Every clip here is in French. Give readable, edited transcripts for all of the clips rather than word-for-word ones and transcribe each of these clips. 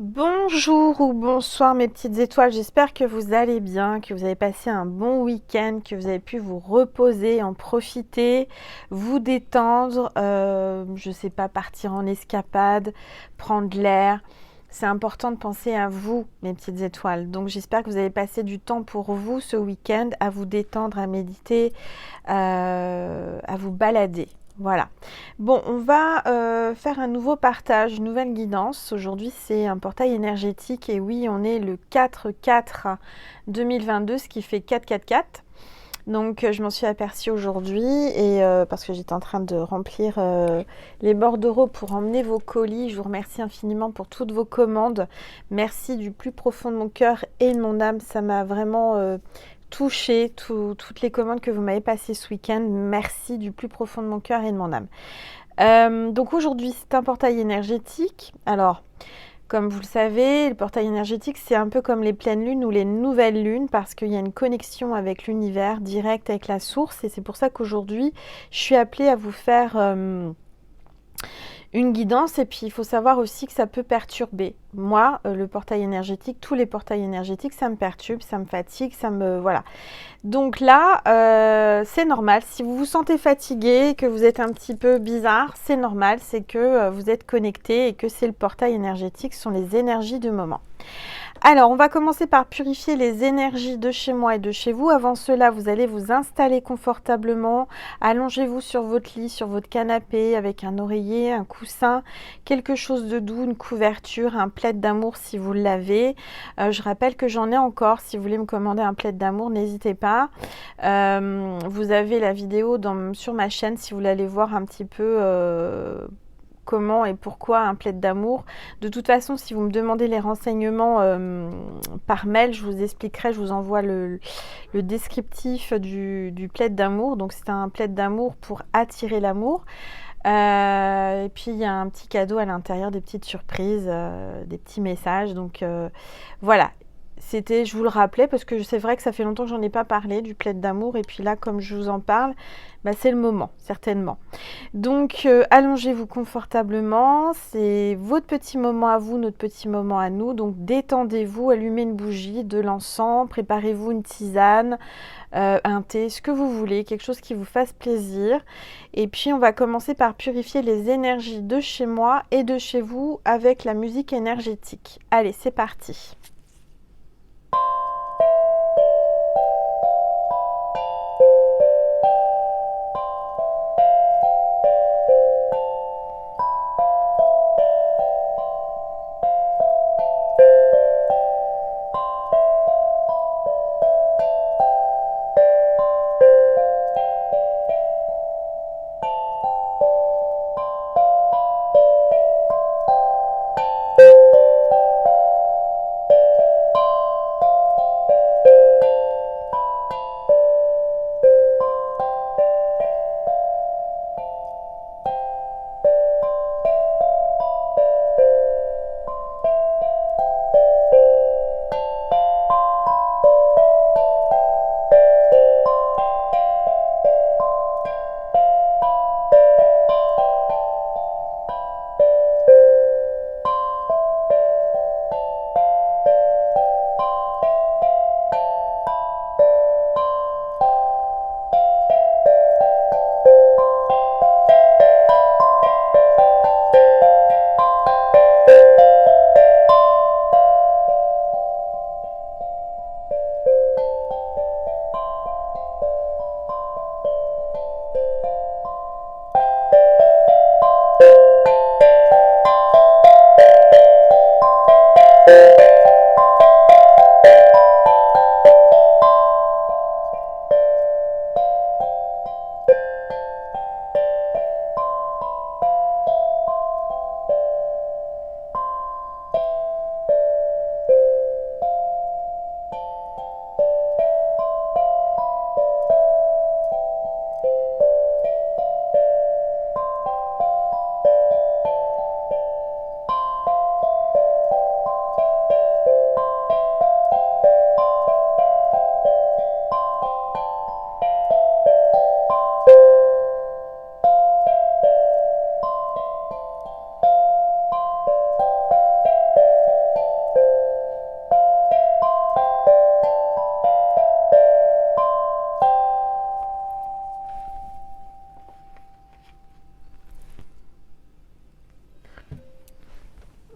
Bonjour ou bonsoir mes petites étoiles, j'espère que vous allez bien, que vous avez passé un bon week-end, que vous avez pu vous reposer, en profiter, vous détendre, je sais pas, partir en escapade, prendre l'air. C'est important de penser à vous, mes petites étoiles. Donc j'espère que vous avez passé du temps pour vous ce week-end, à vous détendre, à méditer, à vous balader. Voilà. Bon, on va faire un nouveau partage, une nouvelle guidance. Aujourd'hui, c'est un portail énergétique. Et oui, on est le 4-4-2022, ce qui fait 4-4-4. Donc, je m'en suis aperçue aujourd'hui et parce que j'étais en train de remplir les bordereaux pour emmener vos colis. Je vous remercie infiniment pour toutes vos commandes. Merci du plus profond de mon cœur et de mon âme. Ça m'a vraiment touché toutes les commandes que vous m'avez passées ce week-end. Merci du plus profond de mon cœur et de mon âme. Donc aujourd'hui, c'est un portail énergétique. Alors, comme vous le savez, le portail énergétique, c'est un peu comme les pleines lunes ou les nouvelles lunes parce qu'il y a une connexion avec l'univers, directe avec la source. Et c'est pour ça qu'aujourd'hui, je suis appelée à vous faire une guidance. Et puis, il faut savoir aussi que ça peut perturber. Moi, le portail énergétique, tous les portails énergétiques, ça me perturbe, ça me fatigue, ça me... Voilà. Donc là, c'est normal. Si vous vous sentez fatigué, que vous êtes un petit peu bizarre, c'est normal. C'est que vous êtes connecté et que c'est le portail énergétique, ce sont les énergies du moment. Alors, on va commencer par purifier les énergies de chez moi et de chez vous. Avant cela, vous allez vous installer confortablement. Allongez-vous sur votre lit, sur votre canapé, avec un oreiller, un coussin, quelque chose de doux, une couverture, un plaid d'amour si vous l'avez. Je rappelle que j'en ai encore. Si vous voulez me commander un plaid d'amour, n'hésitez pas. Vous avez la vidéo sur ma chaîne si vous voulez aller voir un petit peu comment et pourquoi un plaid d'amour. De toute façon, si vous me demandez les renseignements par mail, je vous expliquerai, je vous envoie le descriptif du plaid d'amour. Donc c'est un plaid d'amour pour attirer l'amour. Et puis il y a un petit cadeau à l'intérieur, des petites surprises, des petits messages. Donc voilà. Je vous le rappelais parce que c'est vrai que ça fait longtemps que j'en ai pas parlé du plaid d'amour. Et puis là, comme je vous en parle, bah, c'est le moment, certainement. Donc, allongez-vous confortablement. C'est votre petit moment à vous, notre petit moment à nous. Donc, détendez-vous, allumez une bougie, de l'encens, préparez-vous une tisane, un thé, ce que vous voulez, quelque chose qui vous fasse plaisir. Et puis, on va commencer par purifier les énergies de chez moi et de chez vous avec la musique énergétique. Allez, c'est parti.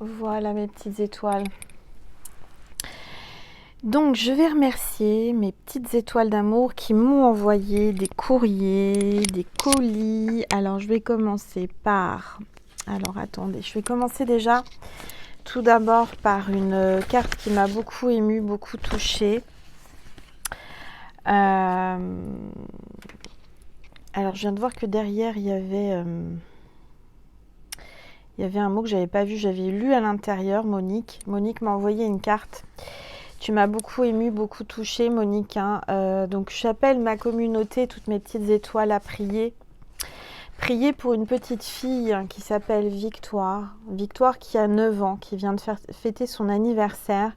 Voilà mes petites étoiles. Donc je vais remercier mes petites étoiles d'amour qui m'ont envoyé des courriers, des colis. Alors je vais commencer par... Alors attendez, je vais commencer déjà tout d'abord par une carte qui m'a beaucoup émue, beaucoup touchée. Alors je viens de voir que derrière il y avait un mot que j'avais pas vu, j'avais lu à l'intérieur, Monique. Monique m'a envoyé une carte. Tu m'as beaucoup émue, beaucoup touchée, Monique. Hein. Donc j'appelle ma communauté, toutes mes petites étoiles à prier. Prier pour une petite fille qui s'appelle Victoire. Victoire qui a 9 ans, qui vient de fêter son anniversaire.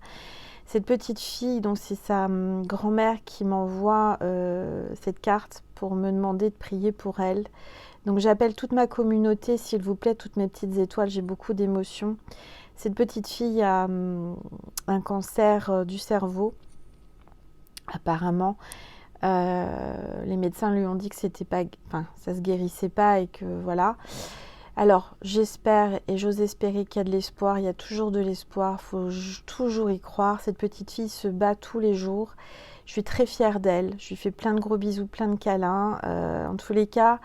Cette petite fille, donc c'est sa grand-mère qui m'envoie cette carte pour me demander de prier pour elle. Donc j'appelle toute ma communauté, s'il vous plaît, toutes mes petites étoiles, j'ai beaucoup d'émotions. Cette petite fille a un cancer du cerveau, apparemment. Les médecins lui ont dit que c'était pas, ça se guérissait pas et que voilà. Alors j'espère et j'ose espérer qu'il y a de l'espoir. Il y a toujours de l'espoir. Il faut toujours y croire. Cette petite fille se bat tous les jours. Je suis très fière d'elle. Je lui fais plein de gros bisous, plein de câlins. En tous les cas,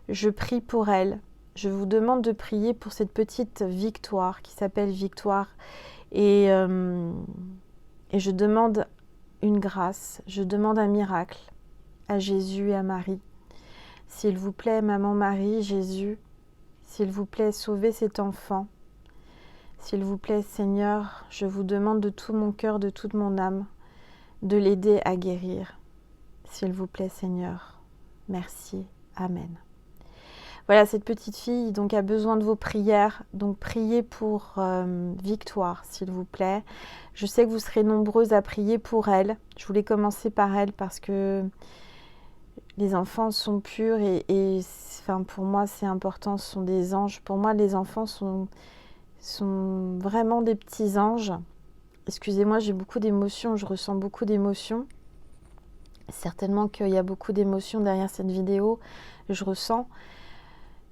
je prie pour elle. Je vous demande de prier pour cette petite Victoire qui s'appelle Victoire. Et je demande une grâce, je demande un miracle à Jésus et à Marie. S'il vous plaît, Maman Marie, Jésus, s'il vous plaît, sauvez cet enfant. S'il vous plaît, Seigneur, je vous demande de tout mon cœur, de toute mon âme, de l'aider à guérir. S'il vous plaît, Seigneur. Merci. Amen. Voilà, cette petite fille donc a besoin de vos prières. Donc priez pour Victoire, s'il vous plaît. Je sais que vous serez nombreuses à prier pour elle. Je voulais commencer par elle parce que les enfants sont purs et pour moi c'est important, ce sont des anges. Pour moi les enfants sont vraiment des petits anges. Excusez-moi, j'ai beaucoup d'émotions, je ressens beaucoup d'émotions. Certainement qu'il y a beaucoup d'émotions derrière cette vidéo, je ressens.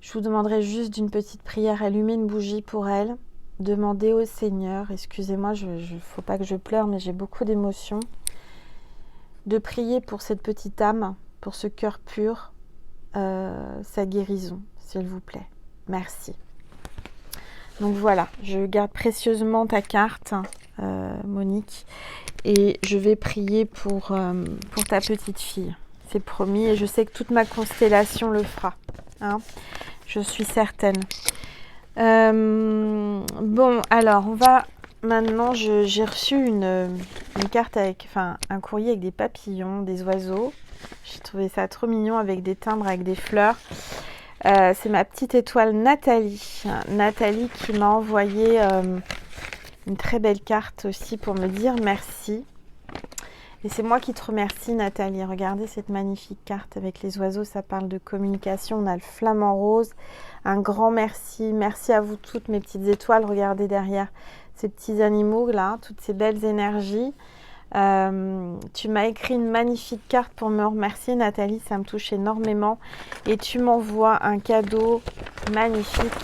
Je vous demanderai juste d'une petite prière, allumer une bougie pour elle, demander au Seigneur, excusez-moi, il ne faut pas que je pleure, mais j'ai beaucoup d'émotions, de prier pour cette petite âme, pour ce cœur pur, sa guérison, s'il vous plaît. Merci. Donc voilà, je garde précieusement ta carte, Monique, et je vais prier pour ta petite fille. C'est promis, et je sais que toute ma constellation le fera. Hein, je suis certaine. Bon, alors on va maintenant. J'ai reçu une carte avec, un courrier avec des papillons, des oiseaux. J'ai trouvé ça trop mignon avec des timbres, avec des fleurs. C'est ma petite étoile Nathalie. Nathalie qui m'a envoyé une très belle carte aussi pour me dire merci. Et c'est moi qui te remercie, Nathalie. Regardez cette magnifique carte avec les oiseaux, ça parle de communication. On a le flamant rose. Un grand merci. Merci à vous toutes, mes petites étoiles. Regardez derrière ces petits animaux là, toutes ces belles énergies. Tu m'as écrit une magnifique carte pour me remercier, Nathalie. Ça me touche énormément. Et tu m'envoies un cadeau magnifique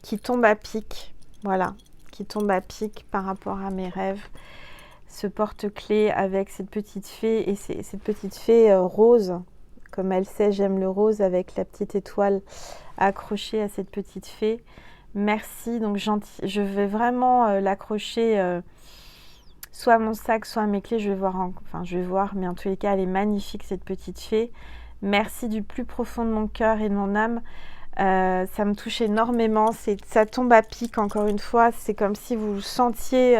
qui tombe à pic. Voilà, qui tombe à pic par rapport à mes rêves. Ce porte-clés avec cette petite fée et cette petite fée rose. Comme elle sait, j'aime le rose avec la petite étoile accrochée à cette petite fée. Merci, donc je vais vraiment l'accrocher soit à mon sac, soit à mes clés. Je vais voir, mais en tous les cas, elle est magnifique cette petite fée. Merci du plus profond de mon cœur et de mon âme. Ça me touche énormément, ça tombe à pic encore une fois, c'est comme si vous sentiez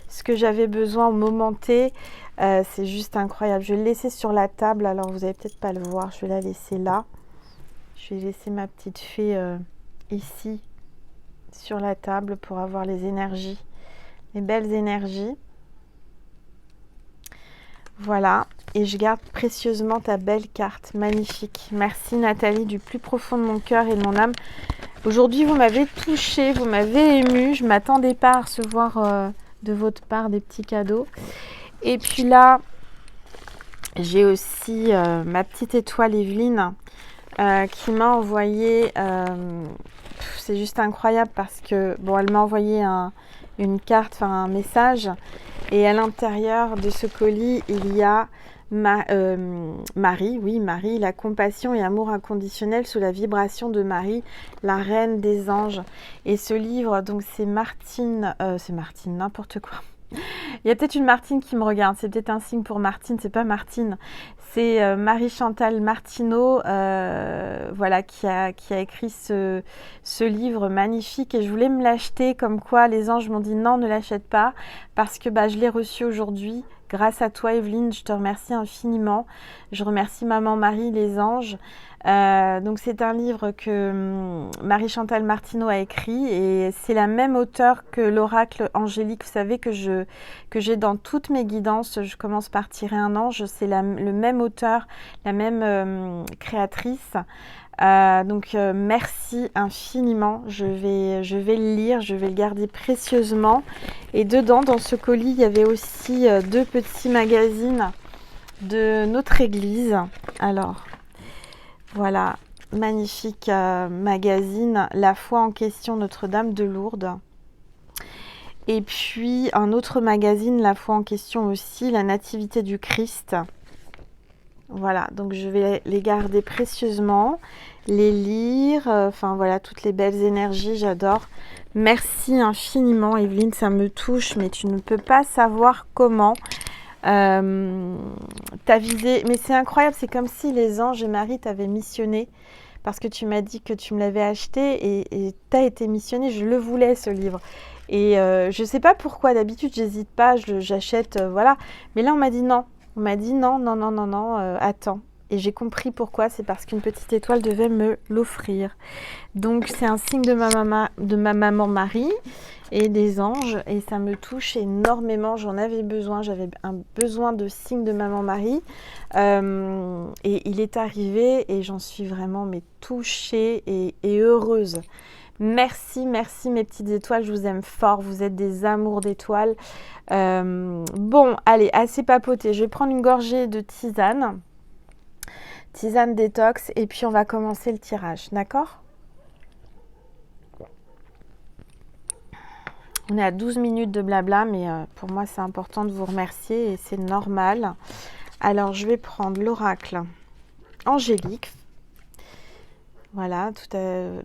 ce que j'avais besoin au moment T. C'est juste incroyable. Je vais le laisser sur la table, alors vous n'allez peut-être pas le voir, je vais la laisser là. Je vais laisser ma petite fée ici sur la table pour avoir les énergies, les belles énergies. Voilà, et je garde précieusement ta belle carte, magnifique. Merci Nathalie, du plus profond de mon cœur et de mon âme. Aujourd'hui, vous m'avez touchée, vous m'avez émue. Je ne m'attendais pas à recevoir de votre part des petits cadeaux. Et puis là, j'ai aussi ma petite étoile Evelyne qui m'a envoyé c'est juste incroyable parce que, bon, elle m'a envoyé une carte, enfin un message, et à l'intérieur de ce colis, il y a Marie, oui, Marie, la compassion et amour inconditionnel sous la vibration de Marie, la reine des anges. Et ce livre, donc c'est Martine, n'importe quoi. Il y a peut-être une Martine qui me regarde, c'est peut-être un signe pour Martine, c'est pas Martine, c'est Marie-Chantal Martineau, voilà, qui a écrit ce livre magnifique, et je voulais me l'acheter, comme quoi les anges m'ont dit non, ne l'achète pas, parce que je l'ai reçu aujourd'hui. Grâce à toi, Evelyne, je te remercie infiniment. Je remercie Maman Marie, les anges. Donc c'est un livre que Marie-Chantal Martineau a écrit, et c'est la même auteure que l'oracle angélique. Vous savez que j'ai dans toutes mes guidances, je commence par tirer un ange, c'est le même auteur, la même créatrice. Donc merci infiniment, je vais le lire, je vais le garder précieusement. Et dedans, dans ce colis, il y avait aussi 2 petits magazines de notre église. Alors voilà, magnifique magazine, La foi en question Notre-Dame de Lourdes. Et puis un autre magazine, La foi en question aussi, La Nativité du Christ. Voilà, donc je vais les garder précieusement, les lire, enfin voilà, toutes les belles énergies, j'adore. Merci infiniment, Evelyne, ça me touche, mais tu ne peux pas savoir comment. T'as visé, mais c'est incroyable, c'est comme si les anges et Marie t'avaient missionné, parce que tu m'as dit que tu me l'avais acheté, et t'as été missionné. Je le voulais, ce livre. Et je sais pas pourquoi, d'habitude j'hésite pas, j'achète, voilà. Mais là on m'a dit non. On m'a dit non, attends. Et j'ai compris pourquoi, c'est parce qu'une petite étoile devait me l'offrir. Donc c'est un signe de ma maman Marie et des anges, et ça me touche énormément. J'en avais besoin, j'avais un besoin de signe de maman Marie. Et il est arrivé, et j'en suis vraiment touchée et heureuse. Merci, merci mes petites étoiles, je vous aime fort, vous êtes des amours d'étoiles. Bon, allez, assez papoté, je vais prendre une gorgée de tisane détox, et puis on va commencer le tirage, d'accord? On est à 12 minutes de blabla, mais pour moi c'est important de vous remercier, et c'est normal. Alors je vais prendre l'oracle angélique. Voilà,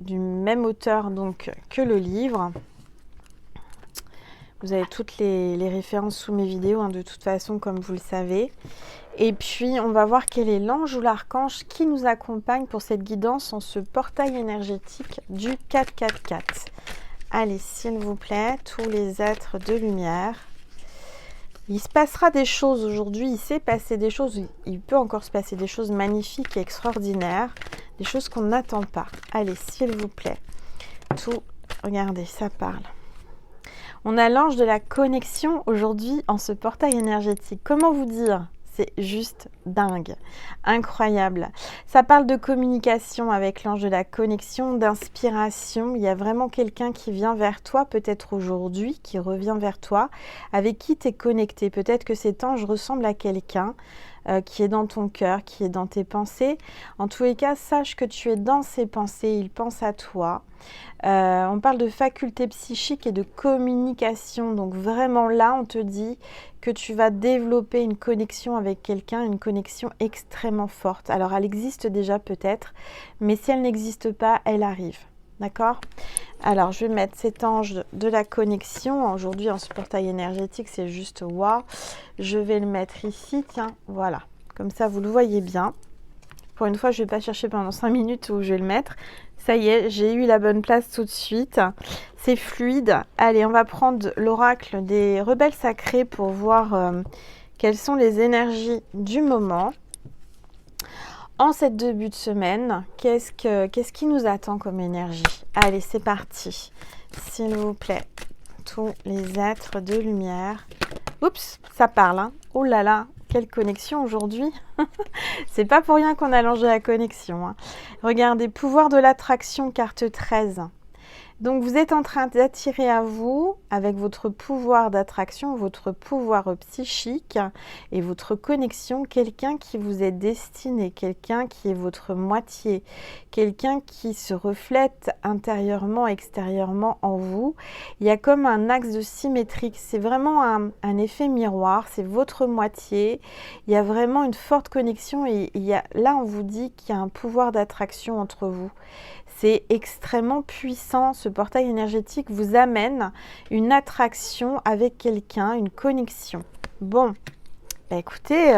du même auteur donc que le livre. Vous avez toutes les références sous mes vidéos, hein, de toute façon, comme vous le savez. Et puis, on va voir quel est l'ange ou l'archange qui nous accompagne pour cette guidance en ce portail énergétique du 444. Allez, s'il vous plaît, tous les êtres de lumière. Il se passera des choses aujourd'hui, il s'est passé des choses, il peut encore se passer des choses magnifiques et extraordinaires, des choses qu'on n'attend pas. Allez, s'il vous plaît, tout, regardez, ça parle. On a l'ange de la connexion aujourd'hui en ce portail énergétique. Comment vous dire ? C'est juste dingue, incroyable. Ça parle de communication avec l'ange de la connexion, d'inspiration. Il y a vraiment quelqu'un qui vient vers toi, peut-être aujourd'hui, qui revient vers toi, avec qui tu es connecté. Peut-être que cet ange ressemble à quelqu'un qui est dans ton cœur, qui est dans tes pensées. En tous les cas, sache que tu es dans ses pensées, il pense à toi. On parle de faculté psychique et de communication. Donc vraiment là, on te dit que tu vas développer une connexion avec quelqu'un, une connexion extrêmement forte. Alors elle existe déjà peut-être, mais si elle n'existe pas, elle arrive. D'accord ? Alors je vais mettre cet ange de la connexion. Aujourd'hui en ce portail énergétique, c'est juste waouh. Je vais le mettre ici, tiens, voilà. Comme ça vous le voyez bien. Pour une fois, je ne vais pas chercher pendant 5 minutes où je vais le mettre. Ça y est, j'ai eu la bonne place tout de suite. C'est fluide. Allez, on va prendre l'oracle des rebelles sacrés pour voir quelles sont les énergies du moment. En cette début de semaine, qu'est-ce qui nous attend comme énergie? Allez, c'est parti. S'il vous plaît, tous les êtres de lumière. Oups, ça parle, hein. Oh là là, quelle connexion aujourd'hui. C'est pas pour rien qu'on a l'ange de la connexion, hein. Regardez, pouvoir de l'attraction, carte 13. Donc vous êtes en train d'attirer à vous, avec votre pouvoir d'attraction, votre pouvoir psychique et votre connexion, quelqu'un qui vous est destiné, quelqu'un qui est votre moitié, quelqu'un qui se reflète intérieurement, extérieurement en vous. Il y a comme un axe de symétrie, c'est vraiment un effet miroir, c'est votre moitié. Il y a vraiment une forte connexion et là on vous dit qu'il y a un pouvoir d'attraction entre vous. C'est extrêmement puissant, ce portail énergétique vous amène une attraction avec quelqu'un, une connexion. Bon, bah écoutez,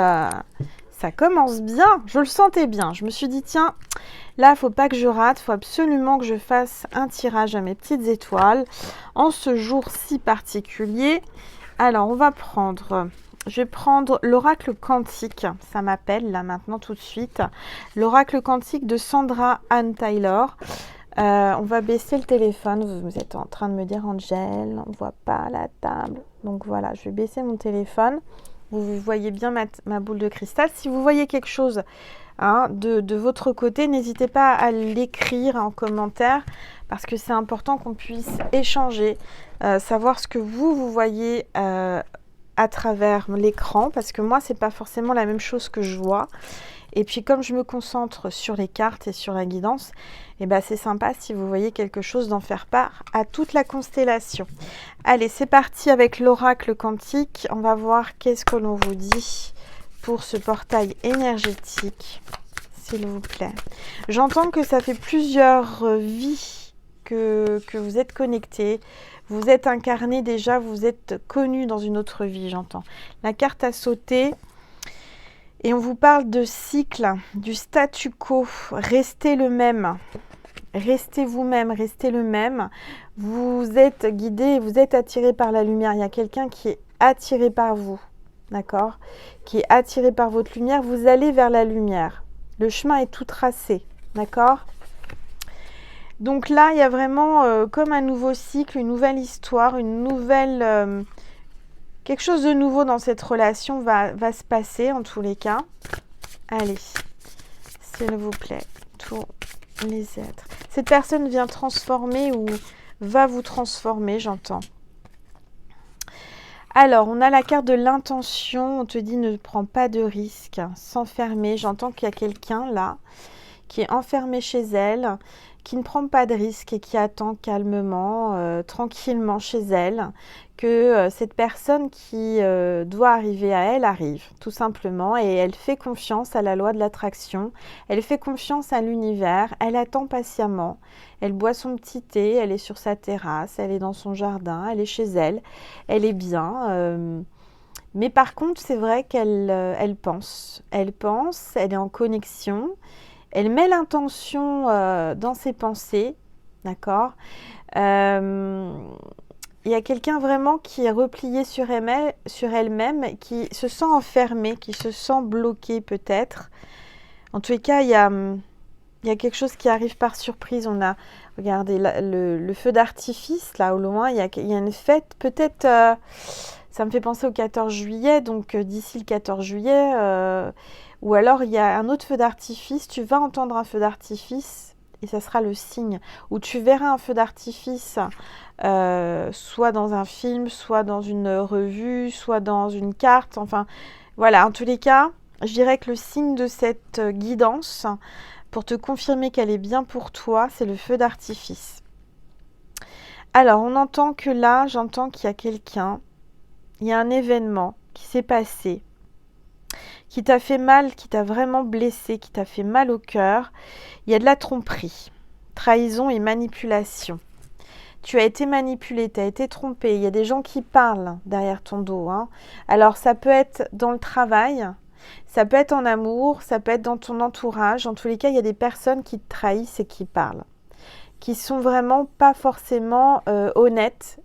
ça commence bien, je le sentais bien. Je me suis dit, tiens, là, il ne faut pas que je rate, il faut absolument que je fasse un tirage à mes petites étoiles en ce jour si particulier. Alors, je vais prendre l'oracle quantique, ça m'appelle là maintenant tout de suite. L'oracle quantique de Sandra Anne Taylor. On va baisser le téléphone. Vous êtes en train de me dire, Angel, on ne voit pas la table. Donc voilà, je vais baisser mon téléphone. Vous voyez bien ma boule de cristal. Si vous voyez quelque chose de votre côté, n'hésitez pas à l'écrire en commentaire parce que c'est important qu'on puisse échanger, savoir ce que vous voyez à travers l'écran, parce que moi, c'est pas forcément la même chose que je vois. Et puis, comme je me concentre sur les cartes et sur la guidance, c'est sympa si vous voyez quelque chose d'en faire part à toute la constellation. Allez, c'est parti avec l'oracle quantique. On va voir qu'est-ce que l'on vous dit pour ce portail énergétique, s'il vous plaît. J'entends que ça fait plusieurs vies que vous êtes connectés. Vous êtes incarné déjà, vous êtes connu dans une autre vie, j'entends. La carte a sauté et on vous parle de cycle, du statu quo. Restez le même, restez vous-même, restez le même. Vous êtes guidé, vous êtes attiré par la lumière. Il y a quelqu'un qui est attiré par vous, d'accord? Qui est attiré par votre lumière. Vous allez vers la lumière. Le chemin est tout tracé, d'accord? Donc là, il y a vraiment comme un nouveau cycle, une nouvelle histoire, une nouvelle... quelque chose de nouveau dans cette relation va se passer en tous les cas. Allez, s'il vous plaît, tous les êtres. Cette personne vient transformer ou va vous transformer, j'entends. Alors, on a la carte de l'intention. On te dit ne prends pas de risques, s'enfermer. J'entends qu'il y a quelqu'un là qui est enfermé chez elle, qui ne prend pas de risques et qui attend calmement, tranquillement chez elle, que cette personne qui doit arriver à elle arrive, tout simplement, et elle fait confiance à la loi de l'attraction, elle fait confiance à l'univers, elle attend patiemment, elle boit son petit thé, elle est sur sa terrasse, elle est dans son jardin, elle est chez elle, elle est bien, mais par contre, c'est vrai qu'elle pense, elle est en connexion. Elle met l'intention dans ses pensées, d'accord? Il y a quelqu'un vraiment qui est replié sur elle-même, qui se sent enfermée, qui se sent bloqué peut-être. En tous les cas, il y a quelque chose qui arrive par surprise. On a, regardez, le feu d'artifice, là au loin, il y a une fête, peut-être, ça me fait penser au 14 juillet, donc d'ici le 14 juillet... ou alors, il y a un autre feu d'artifice, tu vas entendre un feu d'artifice et ça sera le signe. Ou tu verras un feu d'artifice, soit dans un film, soit dans une revue, soit dans une carte. Enfin, voilà, en tous les cas, je dirais que le signe de cette guidance, pour te confirmer qu'elle est bien pour toi, c'est le feu d'artifice. Alors, on entend que là, j'entends qu'il y a quelqu'un, il y a un événement qui s'est passé, qui t'a fait mal, qui t'a vraiment blessé, qui t'a fait mal au cœur. Il y a de la tromperie, trahison et manipulation. Tu as été manipulé, tu as été trompé. Il y a des gens qui parlent derrière ton dos. Alors, ça peut être dans le travail, ça peut être en amour, ça peut être dans ton entourage. En tous les cas, il y a des personnes qui te trahissent et qui parlent, qui sont vraiment pas forcément honnêtes,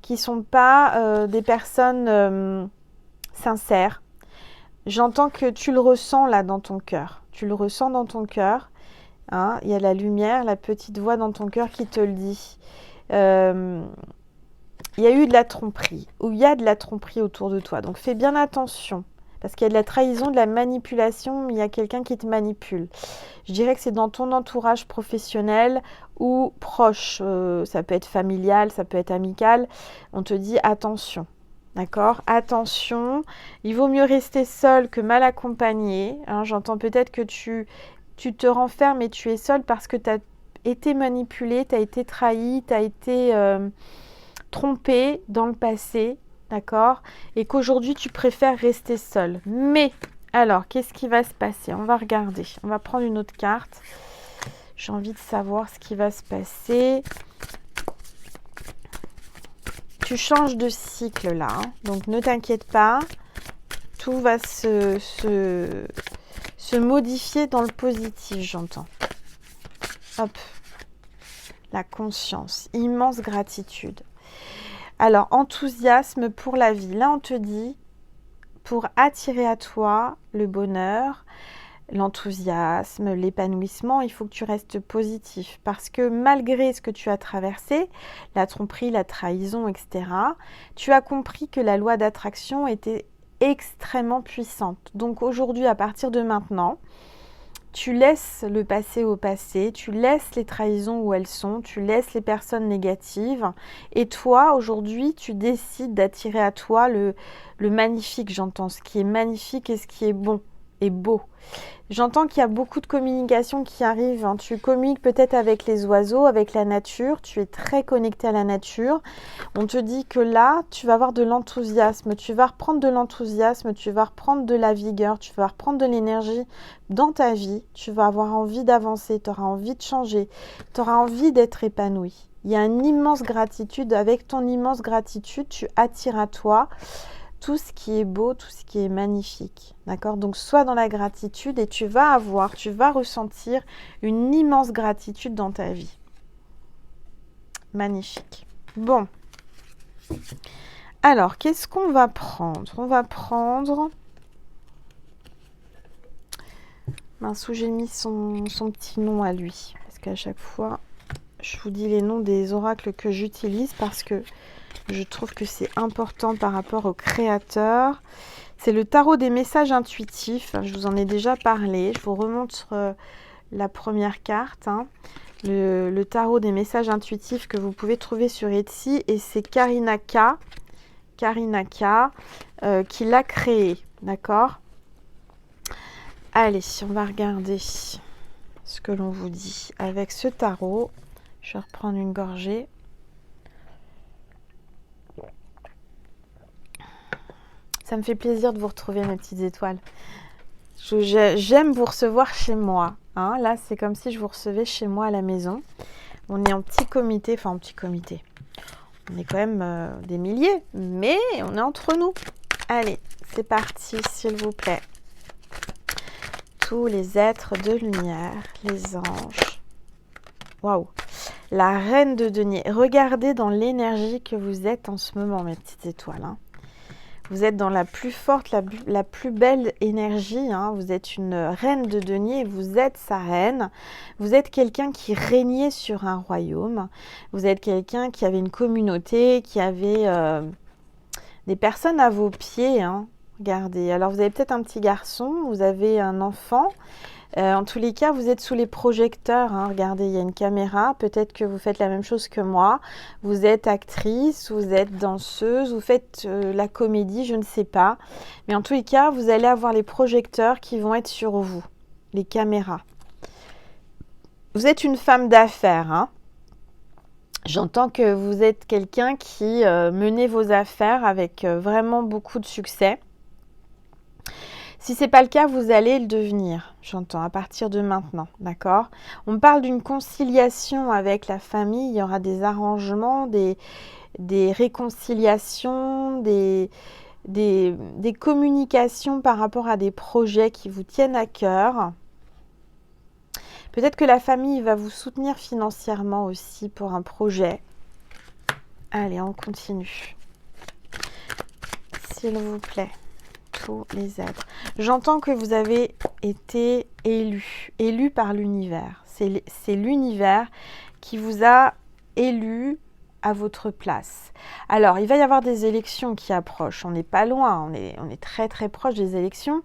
qui sont pas des personnes sincères. J'entends que tu le ressens là dans ton cœur. Tu le ressens dans ton cœur. Il y a la lumière, la petite voix dans ton cœur qui te le dit. Il y a eu de la tromperie, ou il y a de la tromperie autour de toi. Donc fais bien attention Parce qu'il y a de la trahison, de la manipulation, il y a quelqu'un qui te manipule. Je dirais que c'est dans ton entourage professionnel ou proche. Ça peut être familial, ça peut être amical. On te dit attention. D'accord? Attention, il vaut mieux rester seul que mal accompagné. Hein, j'entends peut-être que tu te renfermes et tu es seul parce que tu as été manipulé, tu as été trahi, tu as été trompé dans le passé. D'accord? Et qu'aujourd'hui, tu préfères rester seul. Mais, alors, qu'est-ce qui va se passer? On va regarder. On va prendre une autre carte. J'ai envie de savoir ce qui va se passer. Tu changes de cycle là. Hein. Donc, ne t'inquiète pas. Tout va se modifier dans le positif, j'entends. Hop. La conscience. Immense gratitude. Alors, enthousiasme pour la vie. Là, on te dit, pour attirer à toi le bonheur, l'enthousiasme, l'épanouissement, il faut que tu restes positif. Parce que malgré ce que tu as traversé, la tromperie, la trahison, etc., tu as compris que la loi d'attraction était extrêmement puissante. Donc aujourd'hui, à partir de maintenant, tu laisses le passé au passé, tu laisses les trahisons où elles sont, tu laisses les personnes négatives. Et toi, aujourd'hui, tu décides d'attirer à toi le magnifique, j'entends, ce qui est magnifique et ce qui est bon et beau. J'entends qu'il y a beaucoup de communication qui arrive. Hein. Tu communiques peut-être avec les oiseaux, avec la nature. Tu es très connecté à la nature. On te dit que là, tu vas avoir de l'enthousiasme. Tu vas reprendre de l'enthousiasme. Tu vas reprendre de la vigueur. Tu vas reprendre de l'énergie dans ta vie. Tu vas avoir envie d'avancer. Tu auras envie de changer. Tu auras envie d'être épanoui. Il y a une immense gratitude. Avec ton immense gratitude, tu attires à toi tout ce qui est beau, tout ce qui est magnifique. D'accord? Donc, sois dans la gratitude et tu vas ressentir une immense gratitude dans ta vie. Magnifique. Bon. Alors, qu'est-ce qu'on va prendre? On va prendre... Mince, où j'ai mis son petit nom à lui. Parce qu'à chaque fois, je vous dis les noms des oracles que j'utilise parce que je trouve que c'est important par rapport au créateur. C'est le tarot des messages intuitifs. Je vous en ai déjà parlé. Je vous remontre la première carte. Hein. Le tarot des messages intuitifs que vous pouvez trouver sur Etsy. Et c'est Karina K. Qui l'a créé. D'accord? Allez, on va regarder ce que l'on vous dit avec ce tarot. Je vais reprendre une gorgée. Ça me fait plaisir de vous retrouver, mes petites étoiles. J'aime vous recevoir chez moi. Hein. Là, c'est comme si je vous recevais chez moi à la maison. On est en petit comité, enfin en petit comité. On est quand même des milliers, mais on est entre nous. Allez, c'est parti, s'il vous plaît. Tous les êtres de lumière, les anges. Waouh! La reine de denier. Regardez dans l'énergie que vous êtes en ce moment, mes petites étoiles. Hein. Vous êtes dans la plus forte, la plus belle énergie. Hein. Vous êtes une reine de denier, vous êtes sa reine. Vous êtes quelqu'un qui régnait sur un royaume. Vous êtes quelqu'un qui avait une communauté, qui avait des personnes à vos pieds. Hein. Regardez, alors vous avez peut-être un petit garçon, vous avez un enfant. En tous les cas, vous êtes sous les projecteurs. Hein. Regardez, il y a une caméra. Peut-être que vous faites la même chose que moi. Vous êtes actrice, vous êtes danseuse, vous faites la comédie, je ne sais pas. Mais en tous les cas, vous allez avoir les projecteurs qui vont être sur vous, les caméras. Vous êtes une femme d'affaires. Hein. J'entends que vous êtes quelqu'un qui menez vos affaires avec vraiment beaucoup de succès. Si ce n'est pas le cas, vous allez le devenir, j'entends, à partir de maintenant, d'accord? On parle d'une conciliation avec la famille, il y aura des arrangements, des réconciliations, des communications par rapport à des projets qui vous tiennent à cœur. Peut-être que la famille va vous soutenir financièrement aussi pour un projet. Allez, on continue. S'il vous plaît. Les êtres. J'entends que vous avez été élu par l'univers. C'est l'univers qui vous a élu à votre place. Alors, il va y avoir des élections qui approchent. On n'est pas loin, on est très très proche des élections.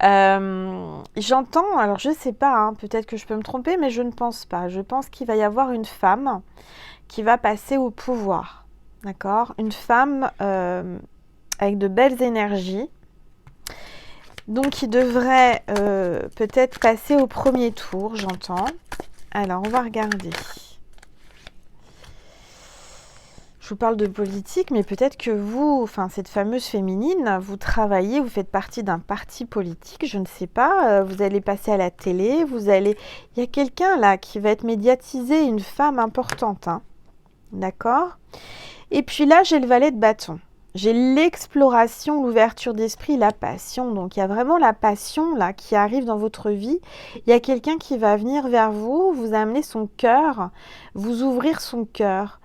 J'entends, alors je ne sais pas, hein, peut-être que je peux me tromper, mais je ne pense pas. Je pense qu'il va y avoir une femme qui va passer au pouvoir. D'accord? Une femme avec de belles énergies. Donc, qui devrait peut-être passer au premier tour, j'entends. Alors, on va regarder. Je vous parle de politique, mais peut-être que vous, enfin cette fameuse féminine, vous travaillez, vous faites partie d'un parti politique, je ne sais pas, vous allez passer à la télé, il y a quelqu'un là qui va être médiatisé, une femme importante, hein. D'accord? Et puis là, j'ai le valet de bâton. J'ai l'exploration, l'ouverture d'esprit, la passion. Donc, il y a vraiment la passion là qui arrive dans votre vie. Il y a quelqu'un qui va venir vers vous, vous amener son cœur, vous ouvrir son cœur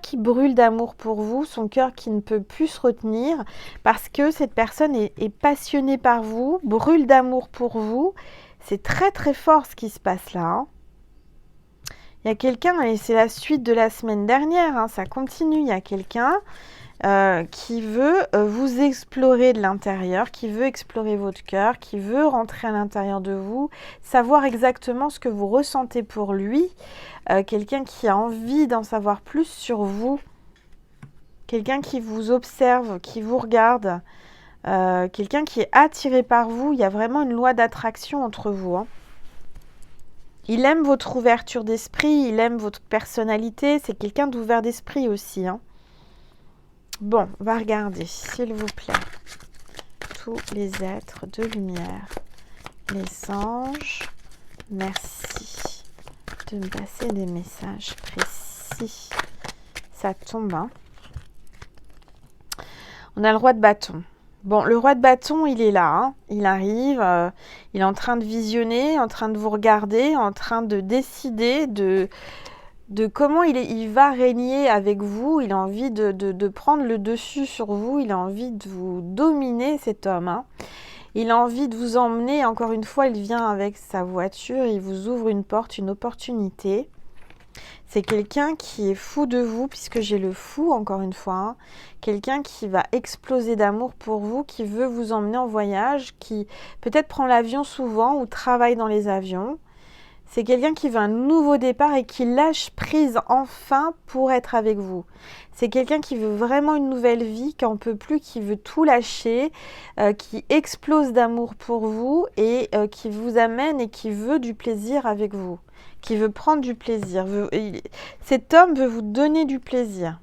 qui brûle d'amour pour vous, son cœur qui ne peut plus se retenir parce que cette personne est passionnée par vous, brûle d'amour pour vous. C'est très très fort ce qui se passe là, hein. Il y a quelqu'un, et c'est la suite de la semaine dernière, hein, ça continue, il y a quelqu'un qui veut vous explorer de l'intérieur, qui veut explorer votre cœur, qui veut rentrer à l'intérieur de vous, savoir exactement ce que vous ressentez pour lui, quelqu'un qui a envie d'en savoir plus sur vous, quelqu'un qui vous observe, qui vous regarde, quelqu'un qui est attiré par vous. Il y a vraiment une loi d'attraction entre vous, hein. Il aime votre ouverture d'esprit, il aime votre personnalité, c'est quelqu'un d'ouvert d'esprit aussi, hein. Bon, on va regarder, s'il vous plaît, tous les êtres de lumière, les anges, merci de me passer des messages précis. Ça tombe, hein. On a le roi de bâton. Bon, le roi de bâton, il est là, hein. Il arrive, il est en train de visionner, en train de vous regarder, en train de décider de comment il va régner avec vous. Il a envie de prendre le dessus sur vous, il a envie de vous dominer, cet homme, hein. Il a envie de vous emmener, encore une fois, il vient avec sa voiture, il vous ouvre une porte, une opportunité. C'est quelqu'un qui est fou de vous, puisque j'ai le fou, encore une fois, hein. Quelqu'un qui va exploser d'amour pour vous, qui veut vous emmener en voyage, qui peut-être prend l'avion souvent ou travaille dans les avions. C'est quelqu'un qui veut un nouveau départ et qui lâche prise enfin pour être avec vous. C'est quelqu'un qui veut vraiment une nouvelle vie, qui n'en peut plus, qui veut tout lâcher, qui explose d'amour pour vous et qui vous amène et qui veut du plaisir avec vous, qui veut prendre du plaisir. Cet homme veut vous donner du plaisir.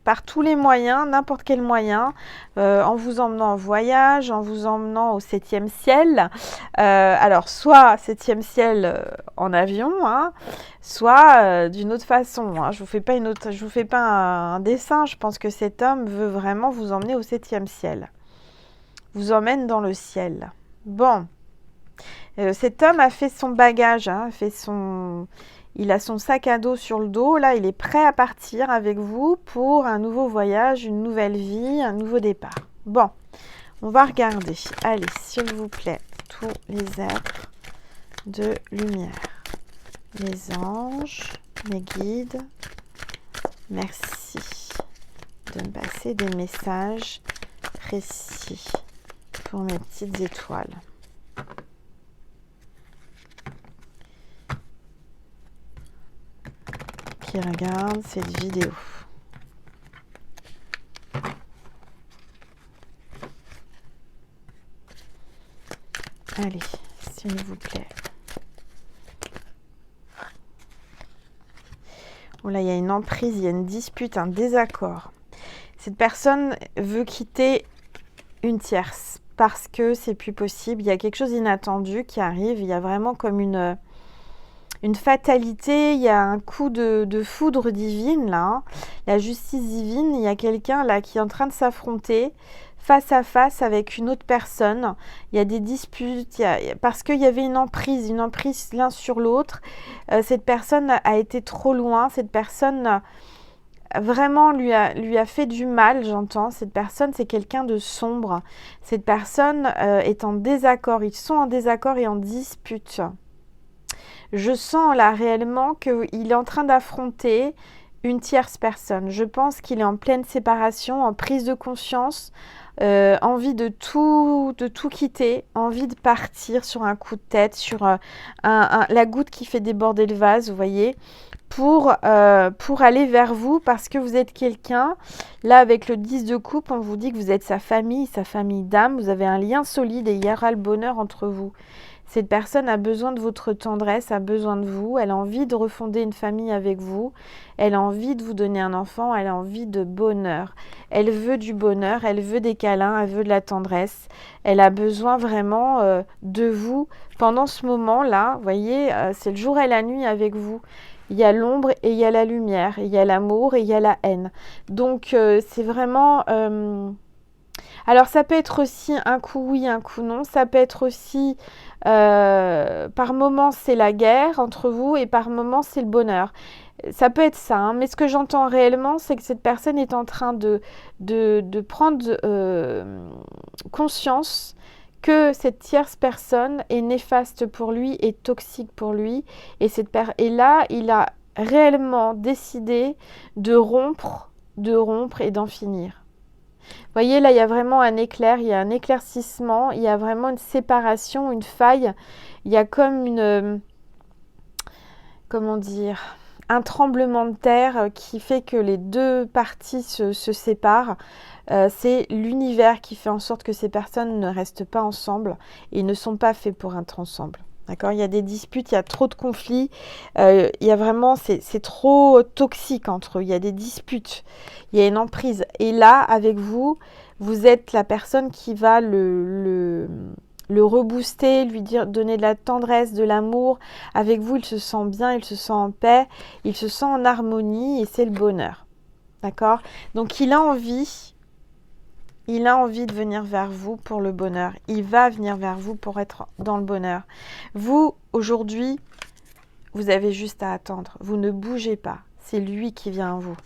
Par tous les moyens, n'importe quel moyen, en vous emmenant en voyage, en vous emmenant au 7e ciel. Alors, soit 7e ciel en avion, hein, soit d'une autre façon, hein. Je vous fais pas un dessin. Je pense que cet homme veut vraiment vous emmener au 7e ciel. Vous emmène dans le ciel. Bon, cet homme a fait son bagage, hein, il a son sac à dos sur le dos, là il est prêt à partir avec vous pour un nouveau voyage, une nouvelle vie, un nouveau départ. Bon, on va regarder. Allez, s'il vous plaît, tous les êtres de lumière, les anges, mes guides, merci de me passer des messages précis pour mes petites étoiles. Qui regarde cette vidéo. Allez, s'il vous plaît. Oh là, il y a une emprise, il y a une dispute, un désaccord. Cette personne veut quitter une tierce parce que c'est plus possible. Il y a quelque chose d'inattendu qui arrive. Il y a vraiment comme une fatalité, il y a un coup de foudre divine là, hein. La justice divine, il y a quelqu'un là qui est en train de s'affronter face à face avec une autre personne. Il y a des disputes, parce qu'il y avait une emprise l'un sur l'autre. Cette personne a été trop loin, cette personne vraiment lui a fait du mal, j'entends. Cette personne, c'est quelqu'un de sombre. Cette personne est en désaccord, ils sont en désaccord et en dispute. Je sens là réellement qu'il est en train d'affronter une tierce personne. Je pense qu'il est en pleine séparation, en prise de conscience, envie de tout quitter, envie de partir sur un coup de tête, sur la goutte qui fait déborder le vase, vous voyez, pour aller vers vous, parce que vous êtes quelqu'un, là avec le 10 de coupe, on vous dit que vous êtes sa famille d'âme, vous avez un lien solide et il y aura le bonheur entre vous. Cette personne a besoin de votre tendresse, a besoin de vous, elle a envie de refonder une famille avec vous, elle a envie de vous donner un enfant, elle a envie de bonheur. Elle veut du bonheur, elle veut des câlins, elle veut de la tendresse. Elle a besoin vraiment de vous pendant ce moment-là. Vous voyez, c'est le jour et la nuit avec vous. Il y a l'ombre et il y a la lumière, il y a l'amour et il y a la haine. Donc c'est vraiment... Alors ça peut être aussi un coup oui, un coup non. Ça peut être aussi, par moments c'est la guerre entre vous et par moments c'est le bonheur. Ça peut être ça, hein, mais ce que j'entends réellement, c'est que cette personne est en train de prendre conscience que cette tierce personne est néfaste pour lui, est toxique pour lui. Et là, il a réellement décidé de rompre et d'en finir. Vous voyez, là, il y a vraiment un éclair, il y a un éclaircissement, il y a vraiment une séparation, une faille. Il y a comme comment dire, un tremblement de terre qui fait que les deux parties se séparent. C'est l'univers qui fait en sorte que ces personnes ne restent pas ensemble et ne sont pas faits pour être ensemble. D'accord ? Il y a des disputes, il y a trop de conflits, il y a vraiment, c'est trop toxique entre eux, il y a des disputes, il y a une emprise. Et là, avec vous, vous êtes la personne qui va le rebooster, lui dire, donner de la tendresse, de l'amour. Avec vous, il se sent bien, il se sent en paix, il se sent en harmonie et c'est le bonheur. D'accord ? Donc, il a envie de venir vers vous pour le bonheur. Il va venir vers vous pour être dans le bonheur. Vous, aujourd'hui, vous avez juste à attendre. Vous ne bougez pas. C'est lui qui vient à vous.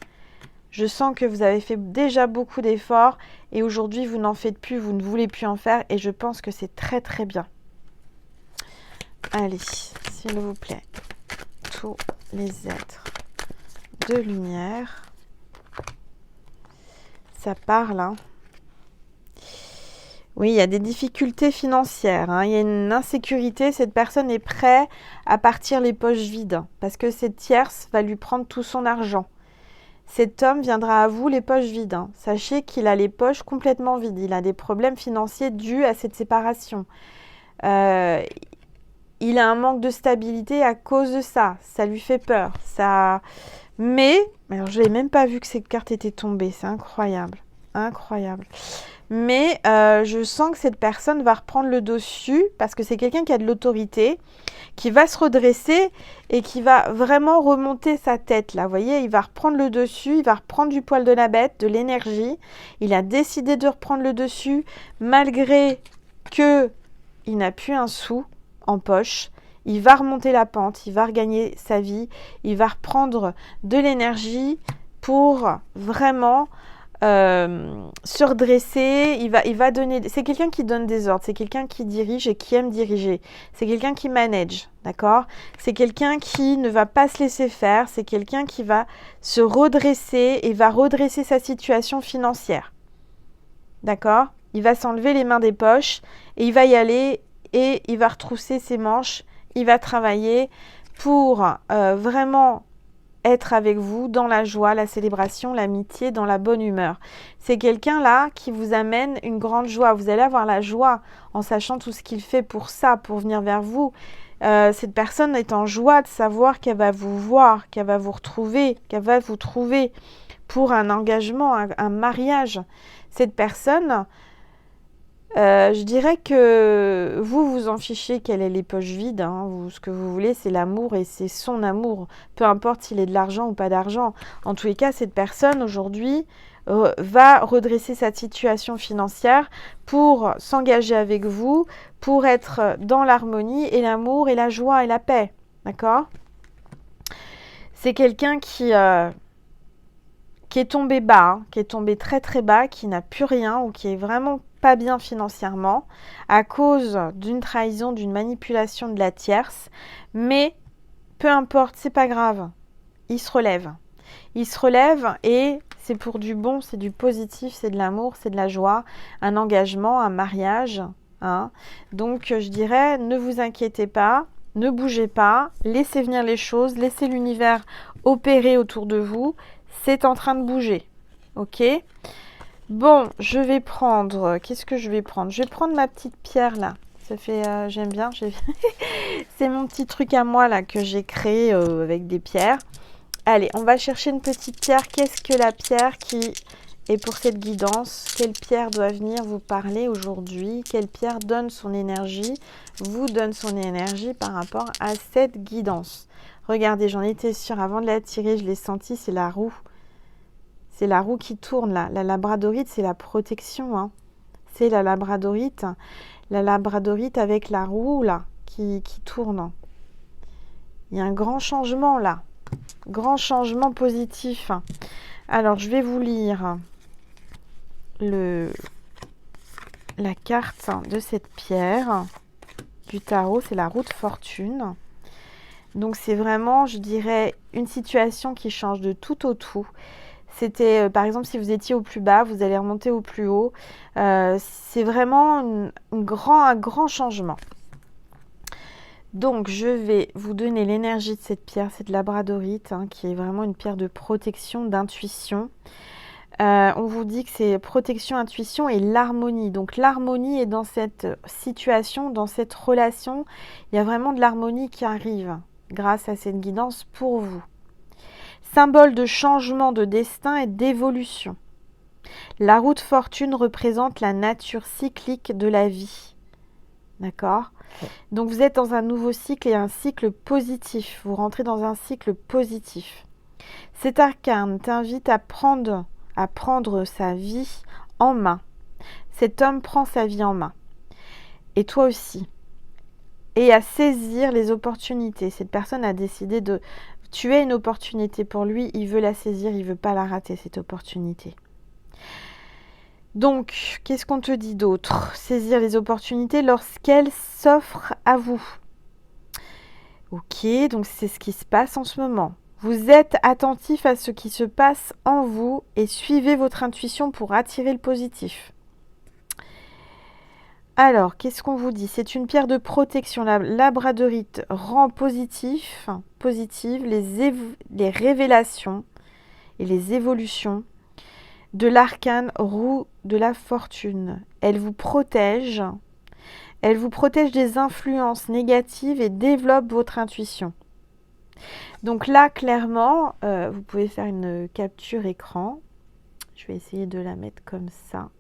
Je sens que vous avez fait déjà beaucoup d'efforts et aujourd'hui, vous n'en faites plus, vous ne voulez plus en faire et je pense que c'est très très bien. Allez, s'il vous plaît, tous les êtres de lumière. Ça parle, hein. Oui, il y a des difficultés financières, hein. Il y a une insécurité. Cette personne est prête à partir les poches vides parce que cette tierce va lui prendre tout son argent. Cet homme viendra à vous les poches vides, hein. Sachez qu'il a les poches complètement vides. Il a des problèmes financiers dus à cette séparation. Il a un manque de stabilité à cause de ça. Ça lui fait peur. Mais, alors je n'ai même pas vu que cette carte était tombée. C'est incroyable. Incroyable. Mais je sens que cette personne va reprendre le dessus parce que c'est quelqu'un qui a de l'autorité, qui va se redresser et qui va vraiment remonter sa tête. Là, vous voyez, il va reprendre le dessus, il va reprendre du poil de la bête, de l'énergie. Il a décidé de reprendre le dessus malgré qu'il n'a plus un sou en poche. Il va remonter la pente, il va regagner sa vie, il va reprendre de l'énergie pour vraiment... se redresser, il va donner, c'est quelqu'un qui donne des ordres, c'est quelqu'un qui dirige et qui aime diriger, c'est quelqu'un qui manage, d'accord, c'est quelqu'un qui ne va pas se laisser faire, c'est quelqu'un qui va se redresser et va redresser sa situation financière, d'accord, il va s'enlever les mains des poches et il va y aller et il va retrousser ses manches, il va travailler pour vraiment être avec vous dans la joie, la célébration, l'amitié, dans la bonne humeur. C'est quelqu'un là qui vous amène une grande joie. Vous allez avoir la joie en sachant tout ce qu'il fait pour ça, pour venir vers vous. Cette personne est en joie de savoir qu'elle va vous voir, qu'elle va vous retrouver, qu'elle va vous trouver pour un engagement, un mariage. Cette personne... je dirais que vous vous en fichez qu'elle ait les poches vides, hein. Ce que vous voulez, c'est l'amour et c'est son amour. Peu importe s'il est de l'argent ou pas d'argent. En tous les cas, cette personne, aujourd'hui, va redresser sa situation financière pour s'engager avec vous, pour être dans l'harmonie et l'amour et la joie et la paix. D'accord ? C'est quelqu'un qui est tombé bas, hein, qui est tombé très très bas, qui n'a plus rien ou qui est vraiment pas bien financièrement à cause d'une trahison, d'une manipulation de la tierce, mais peu importe, c'est pas grave, il se relève. il se relève et c'est pour du bon, c'est du positif, c'est de l'amour, c'est de la joie, un engagement, un mariage. Hein. Donc, je dirais, ne vous inquiétez pas, ne bougez pas, laissez venir les choses, laissez l'univers opérer autour de vous. C'est en train de bouger. Ok ? Bon, je vais prendre... Qu'est-ce que je vais prendre? Je vais prendre ma petite pierre là. Ça fait... j'aime bien. C'est mon petit truc à moi là que j'ai créé avec des pierres. Allez, on va chercher une petite pierre. Qu'est-ce que la pierre qui est pour cette guidance? Quelle pierre doit venir vous parler aujourd'hui? Quelle pierre donne son énergie, vous donne son énergie par rapport à cette guidance? Regardez, j'en étais sûre. Avant de la tirer, je l'ai senti, c'est la roue. C'est la roue qui tourne là. La labradorite, c'est la protection. Hein. C'est la labradorite. La labradorite avec la roue là qui tourne. Il y a un grand changement là. Grand changement positif. Alors, je vais vous lire la carte de cette pierre du tarot. C'est la roue de fortune. Donc, c'est vraiment, je dirais, une situation qui change de tout au tout. C'était, par exemple, si vous étiez au plus bas, vous allez remonter au plus haut. C'est vraiment un grand changement. Donc, je vais vous donner l'énergie de cette pierre, c'est de labradorite, hein, qui est vraiment une pierre de protection, d'intuition. On vous dit que c'est protection, intuition et l'harmonie. Donc, l'harmonie est dans cette situation, dans cette relation. Il y a vraiment de l'harmonie qui arrive grâce à cette guidance pour vous. Symbole de changement de destin et d'évolution. La roue de fortune représente la nature cyclique de la vie. D'accord ? Donc vous êtes dans un nouveau cycle et un cycle positif. Vous rentrez dans un cycle positif. Cet arcane t'invite à prendre sa vie en main. Cet homme prend sa vie en main. Et toi aussi. Et à saisir les opportunités. Cette personne a décidé de... Tu es une opportunité pour lui, il veut la saisir, il ne veut pas la rater, cette opportunité. Donc, qu'est-ce qu'on te dit d'autre? Saisir les opportunités lorsqu'elles s'offrent à vous. Ok, donc c'est ce qui se passe en ce moment. Vous êtes attentif à ce qui se passe en vous et suivez votre intuition pour attirer le positif. Alors, qu'est-ce qu'on vous dit? C'est une pierre de protection. La labradorite rend positive les révélations et les évolutions de l'arcane roue de la fortune. Elle vous protège des influences négatives et développe votre intuition. Donc là, clairement, vous pouvez faire une capture écran. Je vais essayer de la mettre comme ça.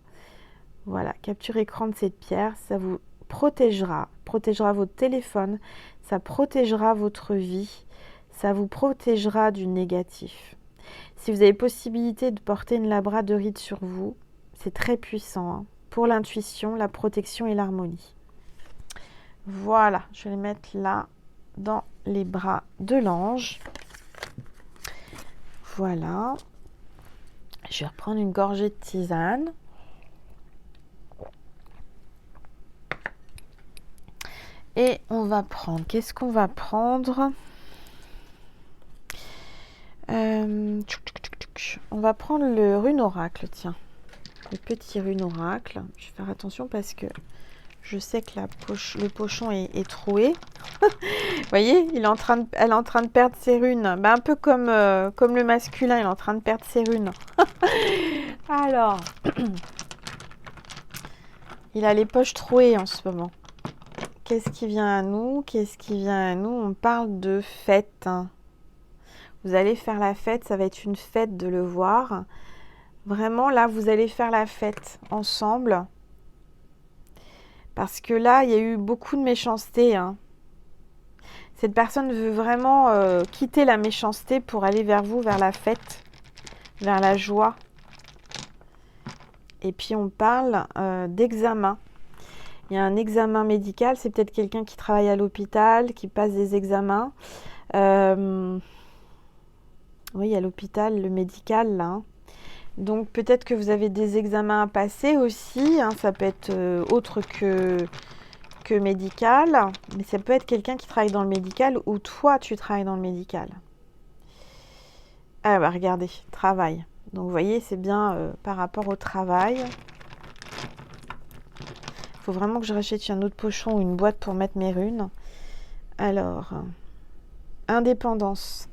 Voilà, capture écran de cette pierre, ça vous protégera votre téléphone, ça protégera votre vie, ça vous protégera du négatif. Si vous avez possibilité de porter une labradorite sur vous, c'est très puissant hein, pour l'intuition, la protection et l'harmonie. Voilà, je vais les mettre là, dans les bras de l'ange. Voilà. Je vais reprendre une gorgée de tisane. Et on va prendre, qu'est-ce qu'on va prendre? On va prendre le rune oracle, tiens. Le petit rune oracle. Je vais faire attention parce que je sais que le pochon est troué. Vous voyez, elle est en train de perdre ses runes. Ben, un peu comme le masculin, il est en train de perdre ses runes. Alors, il a les poches trouées en ce moment. Qu'est-ce qui vient à nous? On parle de fête. Vous allez faire la fête, ça va être une fête de le voir. Vraiment, là, vous allez faire la fête ensemble. Parce que là, il y a eu beaucoup de méchanceté. Hein. Cette personne veut vraiment quitter la méchanceté pour aller vers vous, vers la fête, vers la joie. Et puis, on parle d'examen. Il y a un examen médical, c'est peut-être quelqu'un qui travaille à l'hôpital, qui passe des examens. Oui, à l'hôpital, le médical, là. Hein. Donc, peut-être que vous avez des examens à passer aussi. Hein, ça peut être autre que médical. Mais ça peut être quelqu'un qui travaille dans le médical ou toi, tu travailles dans le médical. Ah bah regardez, travail. Donc vous voyez, c'est bien par rapport au travail. Il faut vraiment que je rachète un autre pochon ou une boîte pour mettre mes runes. Alors, indépendance.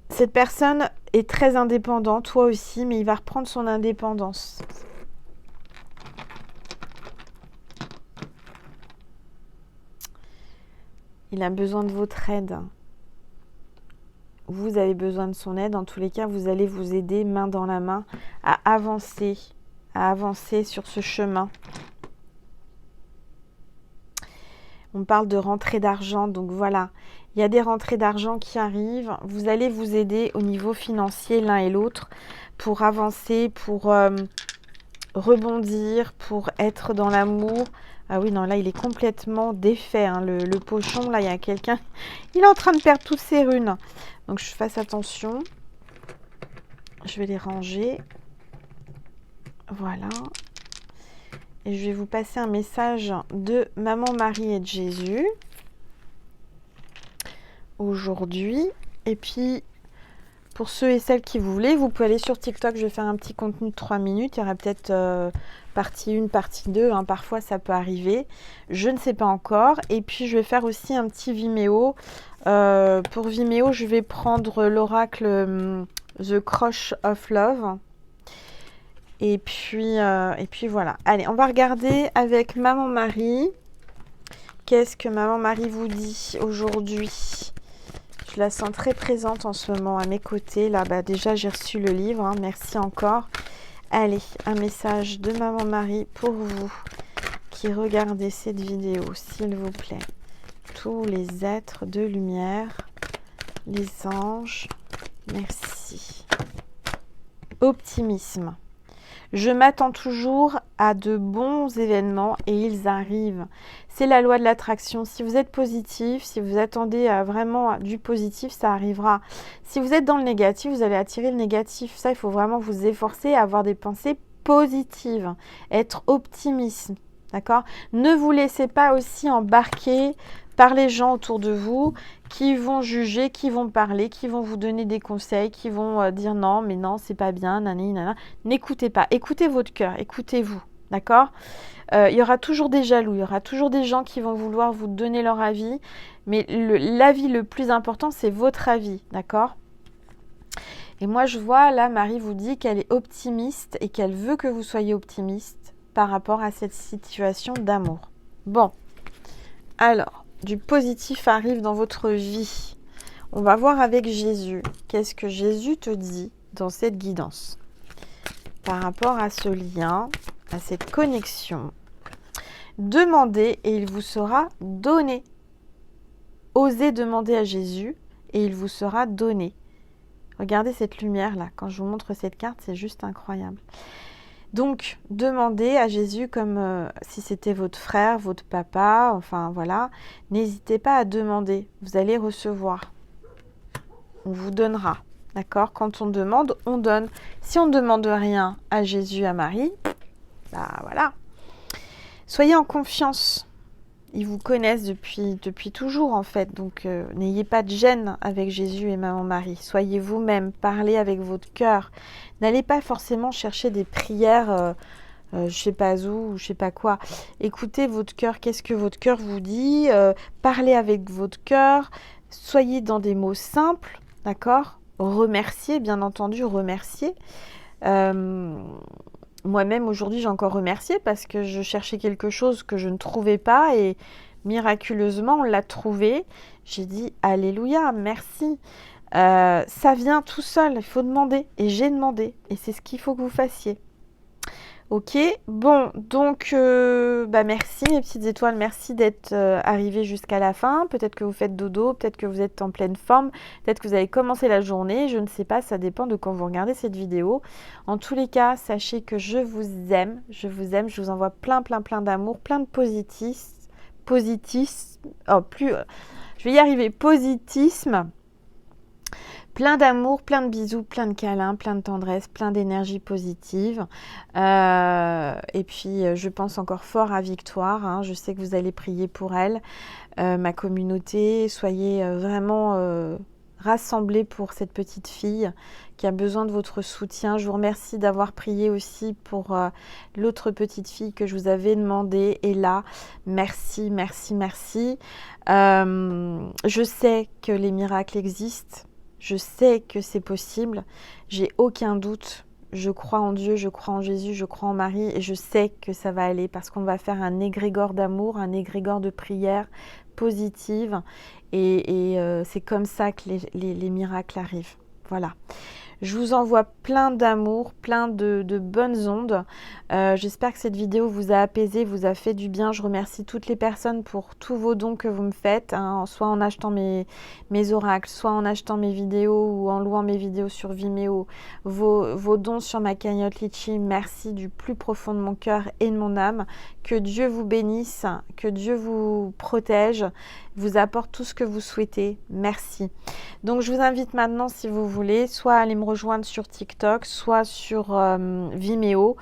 Cette personne est très indépendante, toi aussi, mais il va reprendre son indépendance. Il a besoin de votre aide. Vous avez besoin de son aide. En tous les cas, vous allez vous aider main dans la main à avancer sur ce chemin. On parle de rentrée d'argent, donc voilà. Il y a des rentrées d'argent qui arrivent. Vous allez vous aider au niveau financier l'un et l'autre pour avancer, pour rebondir, pour être dans l'amour. Ah oui, non, là, il est complètement défait. Hein, le pochon, là, il y a quelqu'un. Il est en train de perdre toutes ses runes. Donc, je fasse attention. Je vais les ranger. Voilà. Et je vais vous passer un message de Maman Marie et de Jésus. Aujourd'hui. Et puis, pour ceux et celles qui vous voulez, vous pouvez aller sur TikTok. Je vais faire un petit contenu de 3 minutes. Il y aura peut-être partie 1, partie 2. Hein, parfois, ça peut arriver. Je ne sais pas encore. Et puis, je vais faire aussi un petit Vimeo. Pour Vimeo, je vais prendre l'oracle The Crush of Love. Et puis voilà. Allez, on va regarder avec Maman Marie. Qu'est-ce que Maman Marie vous dit aujourd'hui ? Je la sens très présente en ce moment à mes côtés. Là, bah, déjà, j'ai reçu le livre. Hein. Merci encore. Allez, un message de Maman Marie pour vous qui regardez cette vidéo, s'il vous plaît. Tous les êtres de lumière, les anges, merci. Optimisme. Je m'attends toujours à de bons événements et ils arrivent. C'est la loi de l'attraction. Si vous êtes positif, si vous attendez vraiment du positif, ça arrivera. Si vous êtes dans le négatif, vous allez attirer le négatif. Ça, il faut vraiment vous efforcer à avoir des pensées positives, être optimiste. D'accord ? Ne vous laissez pas aussi embarquer par les gens autour de vous qui vont juger, qui vont parler, qui vont vous donner des conseils, qui vont dire non, mais non, c'est pas bien, nanani, nanana. N'écoutez pas. Écoutez votre cœur, écoutez-vous. D'accord ? Il y aura toujours des jaloux, il y aura toujours des gens qui vont vouloir vous donner leur avis, mais l'avis le plus important, c'est votre avis. D'accord ? Et moi, je vois, là, Marie vous dit qu'elle est optimiste et qu'elle veut que vous soyez optimiste par rapport à cette situation d'amour. Bon, alors, du positif arrive dans votre vie. On va voir avec Jésus. Qu'est-ce que Jésus te dit dans cette guidance par rapport à ce lien, à cette connexion? Demandez et il vous sera donné. Osez demander à Jésus et il vous sera donné. Regardez cette lumière là. Quand je vous montre cette carte, c'est juste incroyable. Donc, demandez à Jésus comme si c'était votre frère, votre papa, enfin voilà. N'hésitez pas à demander, vous allez recevoir. On vous donnera, d'accord ? Quand on demande, on donne. Si on ne demande rien à Jésus, à Marie, bah voilà. Soyez en confiance. Ils vous connaissent depuis toujours en fait, donc n'ayez pas de gêne avec Jésus et Maman Marie. Soyez vous-même, parlez avec votre cœur. N'allez pas forcément chercher des prières, je sais pas où, ou je sais pas quoi. Écoutez votre cœur, qu'est-ce que votre cœur vous dit, parlez avec votre cœur, soyez dans des mots simples, d'accord ? Remerciez, bien entendu, remerciez. Moi-même, aujourd'hui, j'ai encore remercié parce que je cherchais quelque chose que je ne trouvais pas et miraculeusement, on l'a trouvé. J'ai dit « Alléluia, merci ». Ça vient tout seul, il faut demander. Et j'ai demandé. Et c'est ce qu'il faut que vous fassiez. Ok, bon, donc, merci mes petites étoiles, merci d'être arrivées jusqu'à la fin. Peut-être que vous faites dodo, peut-être que vous êtes en pleine forme, peut-être que vous avez commencé la journée, je ne sais pas, ça dépend de quand vous regardez cette vidéo. En tous les cas, sachez que je vous aime, je vous envoie plein d'amour, plein de positisme, je vais y arriver, positisme. Plein d'amour, plein de bisous, plein de câlins, plein de tendresse, plein d'énergie positive. Et puis, je pense encore fort à Victoire. Hein. Je sais que vous allez prier pour elle. Ma communauté, soyez vraiment rassembler pour cette petite fille qui a besoin de votre soutien. Je vous remercie d'avoir prié aussi pour l'autre petite fille que je vous avais demandé. Et là, merci, merci, merci. Je sais que les miracles existent. Je sais que c'est possible. J'ai aucun doute. Je crois en Dieu, je crois en Jésus, je crois en Marie et je sais que ça va aller parce qu'on va faire un égrégore d'amour, un égrégore de prière positive et c'est comme ça que les miracles arrivent. Voilà. Je vous envoie plein d'amour, plein de bonnes ondes. J'espère que cette vidéo vous a apaisé, vous a fait du bien. Je remercie toutes les personnes pour tous vos dons que vous me faites, hein, soit en achetant mes oracles, soit en achetant mes vidéos ou en louant mes vidéos sur Vimeo. Vos dons sur ma cagnotte Litchi, merci du plus profond de mon cœur et de mon âme. Que Dieu vous bénisse, que Dieu vous protège, vous apporte tout ce que vous souhaitez. Merci. Donc je vous invite maintenant, si vous voulez, soit à aller me rejoindre sur TikTok, soit sur Vimeo,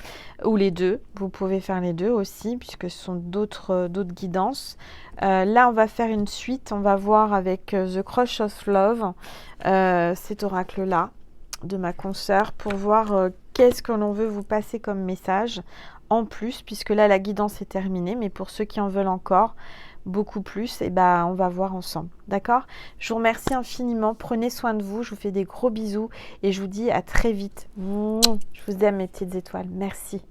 ou les deux. Vous pouvez faire les deux aussi, puisque ce sont d'autres guidances. Là, on va faire une suite. On va voir avec The Crush of Love, cet oracle-là, de ma consoeur, pour voir qu'est-ce que l'on veut vous passer comme message en plus, puisque là, la guidance est terminée. Mais pour ceux qui en veulent encore, beaucoup plus, et on va voir ensemble, d'accord? Je vous remercie infiniment, prenez soin de vous, je vous fais des gros bisous et je vous dis à très vite. Je vous aime mes petites étoiles, merci.